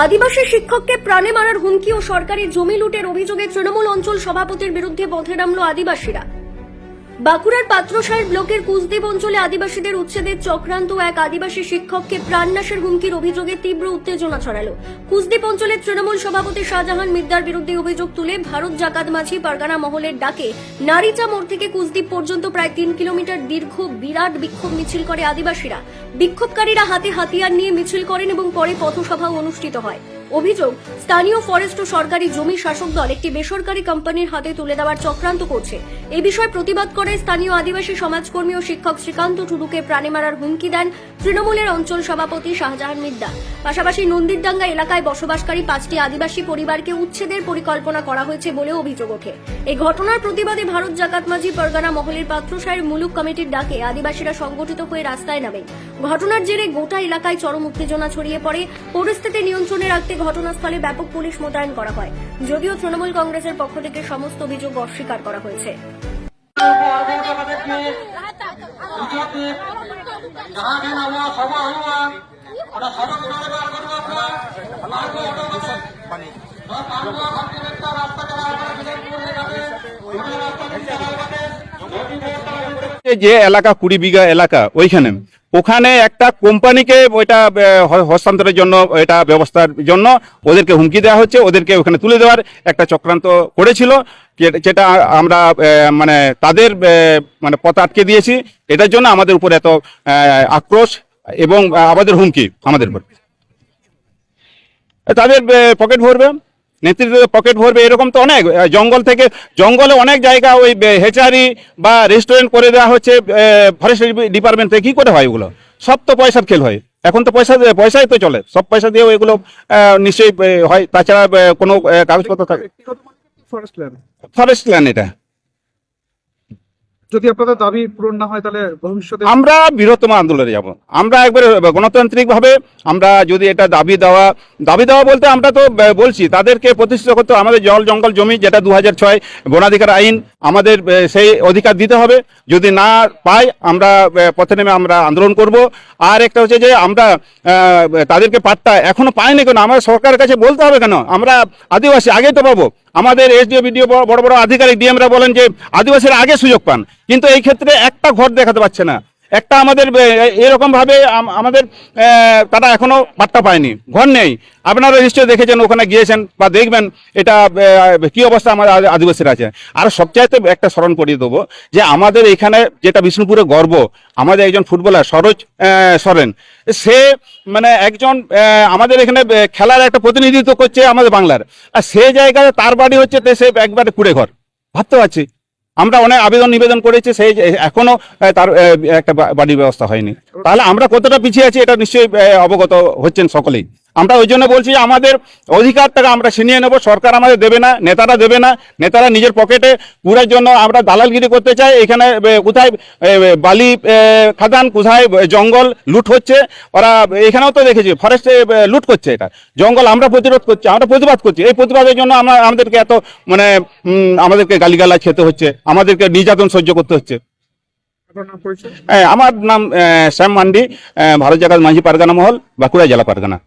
আদিবাসী শিক্ষককে প্রাণে মারার হুমকি ও সরকারি জমি লুটের অভিযোগে তৃণমূল অঞ্চল সভাপতির বিরুদ্ধে পথে নামল আদিবাসীরা। বাঁকুড়ার পাত্রসাহের ব্লকের কুসদেব অঞ্চলে আদিবাসীদের উচ্ছেদের চক্রান্ত এক আদিবাসী শিক্ষককে প্রাণনাশের হুমকির অভিযোগে তীব্র উত্তেজনা ছড়ালো। কুসদেব অঞ্চলের তৃণমূল সভাপতি শাহজাহান মিদ্দার বিরুদ্ধে অভিযোগ তুলে ভারত জাকাত মাঝি পারগানা মহলের ডাকে নারীচা মোড় থেকে কুসদ্বীপ পর্যন্ত প্রায় 3 কিলোমিটার দীর্ঘ বিরাট বিক্ষোভ মিছিল করে আদিবাসীরা। বিক্ষোভকারীরা হাতে হাতিয়ার নিয়ে মিছিল করেন এবং পরে পথসভাও অনুষ্ঠিত হয়। অভিযোগ, স্থানীয় ফরেস্ট ও সরকারি জমি শাসক দল একটি বেসরকারি কোম্পানির হাতে তুলে দেওয়ার চক্রান্ত করছে। এই বিষয়ে প্রতিবাদ করে স্থানীয় আদিবাসী সমাজকর্মী ও শিক্ষক শ্রীকান্ত টুডুকে প্রাণে মারার হুমকি দেন তৃণমূলের অঞ্চল সভাপতি শাহজাহান মিদ্দা। পাশাপাশি নন্দীরডাঙ্গা এলাকায় বসবাসকারী 5টি আদিবাসী পরিবারকে উচ্ছেদের পরিকল্পনা করা হয়েছে বলে অভিযোগ ওঠে। এই ঘটনার প্রতিবাদে ভারত জাকাত মাঝি পারগানা মহলের পাত্রসাহের মুলুক কমিটির ডাকে আদিবাসীরা সংগঠিত হয়ে রাস্তায় নামেন। ঘটনার জেরে গোটা এলাকায় চরম উত্তেজনা ছড়িয়ে পড়ে। পরিস্থিতি নিয়ন্ত্রণে রাখতে ঘটনাস্থলে ব্যাপক পুলিশ মোতায়েন করা হয়, যদিও তৃণমূল কংগ্রেসের পক্ষ থেকে সমস্ত অভিযোগ অস্বীকার করা হয়েছে। যে এলাকা 20 বিঘা এলাকা ওখানে একটা কোম্পানিকে ওইটা হস্তান্তরের জন্য এটা ব্যবস্থার জন্য ওদেরকে হুমকি দেওয়া হচ্ছে, ওদেরকে ওখানে তুলে দেওয়ার একটা চক্রান্ত করেছিল, যেটা আমরা মানে তাদের মানে পথ আটকে দিয়েছি। এটার জন্য আমাদের উপর এত আক্রোশ এবং আমাদের হুমকি আমাদের উপর। তাদের পকেট ভরবে, নেতৃত্ব পকেট ভরবে, এরকম তো অনেক জঙ্গলে অনেক জায়গা ওই হেচারি বা রেস্টুরেন্ট করে দেওয়া হচ্ছে ফরেস্ট ডিপার্টমেন্ট থেকে। কি করে হয় ওগুলো? সব তো পয়সার খেল হয়, এখন তো পয়সাই তো চলে, সব পয়সা দিয়েও এগুলো নিশ্চয়ই হয়। তাছাড়া কোনো কাগজপত্র থাকে। ফরেস্ট ল্যান্ড এটা। যদি আপনাদের দাবি পূরণ না হয় তাহলে ভবিষ্যতে আমরা বৃহত্তম আন্দোলনে যাব। আমরা একবারে গণতান্ত্রিক ভাবে আমরা যদি এটা দাবি দেওয়া বলতে আমরা তো বলছি তাদেরকে প্রতিষ্ঠিত করতে আমাদের জল জঙ্গল জমি, যেটা 2006 বনাধিকার আইন, আমাদের সেই অধিকার দিতে হবে। যদি না পাই আমরা পথে নেমে আমরা আন্দোলন করব। আর একটা হচ্ছে যে আমরা তাদেরকে পাট্টা এখনো পাইনি কেন, আমরা সরকারের কাছে বলতে হবে কেন? আমরা আদিবাসী আগেই তো পাবো। আমাদের এসডিও বিডিও বড় বড় আধিকারিক ডিএমরা বলেন যে আদিবাসীরা আগে সুযোগ পান, কিন্তু এই ক্ষেত্রে একটা ঘর দেখাতে পারছে না। একটা আমাদের এরকম ভাবে আমাদের তারা এখনো পাট্টা পায়নি, ঘর নেই। আপনারা নিশ্চয়ই দেখেছেন, ওখানে গিয়েছেন বা দেখবেন এটা কি অবস্থা আমাদের আদিবাসীরা আছে। আর সবচাইতে একটা স্মরণ করিয়ে দেবো যে আমাদের এখানে যেটা বিষ্ণুপুরে গর্ব, আমাদের একজন ফুটবলার সরোজ সরেন, সে মানে একজন আমাদের এখানে খেলার একটা প্রতিনিধিত্ব করছে আমাদের বাংলার। আর সে জায়গায় তার বাড়ি হচ্ছে সে একবারে কুড়ে ঘর। ভাবতে পারছি, আমরা অনেক আবেদন নিবেদন করেছি, সেই এখনো তার একটা বাড়ির ব্যবস্থা হয়নি। তাহলে আমরা কতটা পিছিয়ে আছি এটা নিশ্চয়ই অবগত হচ্ছেন সকলেই। আমরা ওই জন্য বলছি যে আমাদের অধিকারটাকে আমরা ছিনিয়ে নেব। সরকার আমাদের দেবে না, নেতারা দেবে না। নেতারা নিজের পকেটে পুরার জন্য আমরা দালালগিরি করতে চাই। এখানে কোথায় বালি খাদান, কোথায় জঙ্গল লুট হচ্ছে, ওরা এখানেও তো দেখেছি ফরেস্টে লুট করছে। এটা জঙ্গল আমরা প্রতিরোধ করছি, আমরা প্রতিবাদ করছি। এই প্রতিবাদের জন্য আমাদেরকে এত মানে আমাদেরকে গালিগালাজ খেতে হচ্ছে, আমাদেরকে নির্যাতন সহ্য করতে হচ্ছে। আমার নাম শ্যাম মান্ডি, ভারত জাকাত মাঝি পারগানা মহল, বাঁকুড়া জেলা পারগানা।